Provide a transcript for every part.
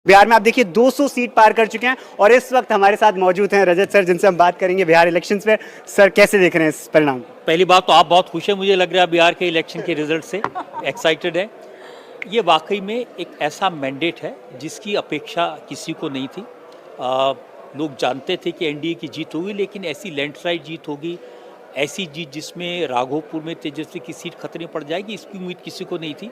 बिहार में आप देखिए 200 सीट पार कर चुके हैं और इस वक्त हमारे साथ मौजूद हैं रजत सर, जिनसे हम बात करेंगे बिहार इलेक्शंस पे। सर, कैसे देख रहे हैं इस परिणाम को? पहली बात तो आप बहुत खुश हैं, मुझे लग रहा है बिहार के इलेक्शन के रिजल्ट से एक्साइटेड है। ये वाकई में एक ऐसा मैंडेट है जिसकी अपेक्षा किसी को नहीं थी। लोग जानते थे कि एनडीए की जीत होगी, लेकिन ऐसी लैंडस्लाइड जीत होगी, ऐसी जीत जिसमें राघोपुर में तेजस्वी की सीट खतरे में पड़ जाएगी, इसकी उम्मीद किसी को नहीं थी।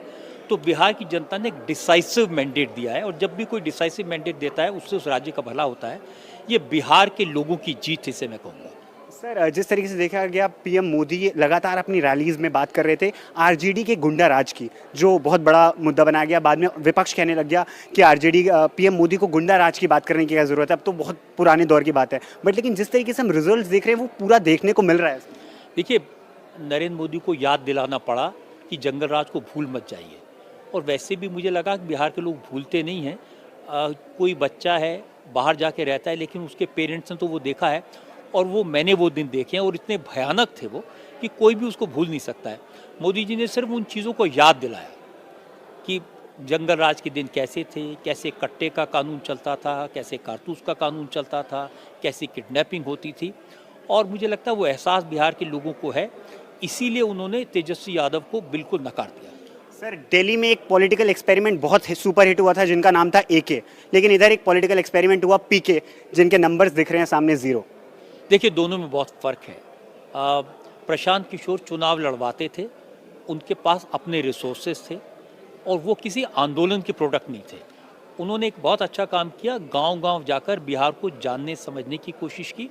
तो बिहार की जनता ने एक डिसाइसिव मैंडेट दिया है, और जब भी कोई डिसाइसिव मैंडेट देता है उससे उस राज्य का भला होता है। ये बिहार के लोगों की जीत इसे मैं कहूँगा। सर, जिस तरीके से देखा गया, पीएम मोदी लगातार अपनी रैलीज में बात कर रहे थे आरजेडी के गुंडा राज की, जो बहुत बड़ा मुद्दा बनाया गया। बाद में विपक्ष कहने लग गया कि आरजेडी पीएम मोदी को गुंडा राज की बात करने की क्या जरूरत है, अब तो बहुत पुराने दौर की बात है। बट लेकिन जिस तरीके से हम रिजल्ट देख रहे हैं वो पूरा देखने को मिल रहा है। देखिए, नरेंद्र मोदी को याद दिलाना पड़ा कि जंगल राज को भूल मत जाइए, और वैसे भी मुझे लगा कि बिहार के लोग भूलते नहीं हैं। कोई बच्चा है, बाहर जाके रहता है, लेकिन उसके पेरेंट्स ने तो वो देखा है, और वो मैंने वो दिन देखे हैं, और इतने भयानक थे वो कि कोई भी उसको भूल नहीं सकता है। मोदी जी ने सिर्फ उन चीज़ों को याद दिलाया कि जंगल राज के दिन कैसे थे, कैसे कट्टे का कानून चलता था, कैसे कारतूस का कानून चलता था, कैसे किडनैपिंग होती थी। और मुझे लगता है वो एहसास बिहार के लोगों को है, इसीलिए उन्होंने तेजस्वी यादव को बिल्कुल नकार दिया। सर, दिल्ली में एक पॉलिटिकल एक्सपेरिमेंट बहुत सुपर हिट हुआ था जिनका नाम था एके, लेकिन इधर एक पॉलिटिकल एक्सपेरिमेंट हुआ पीके, जिनके नंबर्स दिख रहे हैं सामने 0। देखिए, दोनों में बहुत फ़र्क है। प्रशांत किशोर चुनाव लड़वाते थे, उनके पास अपने रिसोर्सेज थे, और वो किसी आंदोलन के प्रोडक्ट नहीं थे। उन्होंने एक बहुत अच्छा काम किया, गांव-गांव जाकर बिहार को जानने समझने की कोशिश की,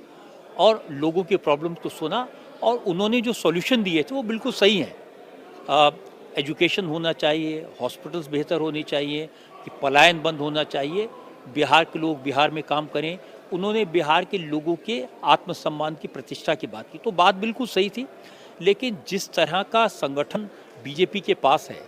और लोगों की प्रॉब्लम्स को सुना, और उन्होंने जो सॉल्यूशन दिए थे वो बिल्कुल सही हैं। एजुकेशन होना चाहिए, हॉस्पिटल्स बेहतर होने चाहिए, कि पलायन बंद होना चाहिए, बिहार के लोग बिहार में काम करें। उन्होंने बिहार के लोगों के आत्मसम्मान की प्रतिष्ठा की बात की, तो बात बिल्कुल सही थी। लेकिन जिस तरह का संगठन बीजेपी के पास है,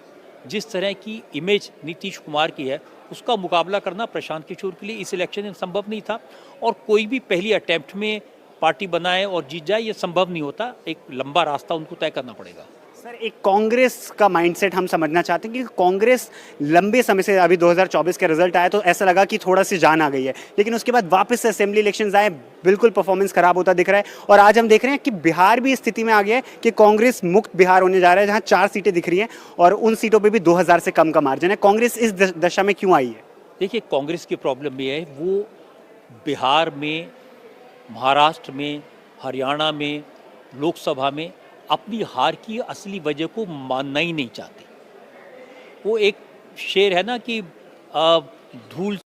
जिस तरह की इमेज नीतीश कुमार की है, उसका मुकाबला करना प्रशांत किशोर के लिए इस इलेक्शन में संभव नहीं था। और कोई भी पहली अटैम्प्ट में पार्टी बनाए और जीत जाए, ये संभव नहीं होता। एक लंबा रास्ता उनको तय करना पड़ेगा। सर, एक कांग्रेस का माइंडसेट हम समझना चाहते हैं कि कांग्रेस लंबे समय से, अभी 2024 का रिजल्ट आया तो ऐसा लगा कि थोड़ा सी जान आ गई है, लेकिन उसके बाद वापस से असेंबली इलेक्शंस आए, बिल्कुल परफॉर्मेंस खराब होता दिख रहा है। और आज हम देख रहे हैं कि बिहार भी इस स्थिति में आ गया है कि कांग्रेस मुक्त बिहार होने जा रहा है, जहां 4 सीटें दिख रही हैं और उन सीटों पर भी 2000 से कम का मार्जिन है। कांग्रेस इस दशा में क्यों आई है? देखिए, कांग्रेस की प्रॉब्लम ये है, वो बिहार में, महाराष्ट्र में, हरियाणा में, लोकसभा में अपनी हार की असली वजह को मानना ही नहीं चाहते। वो एक शेर है ना कि धूल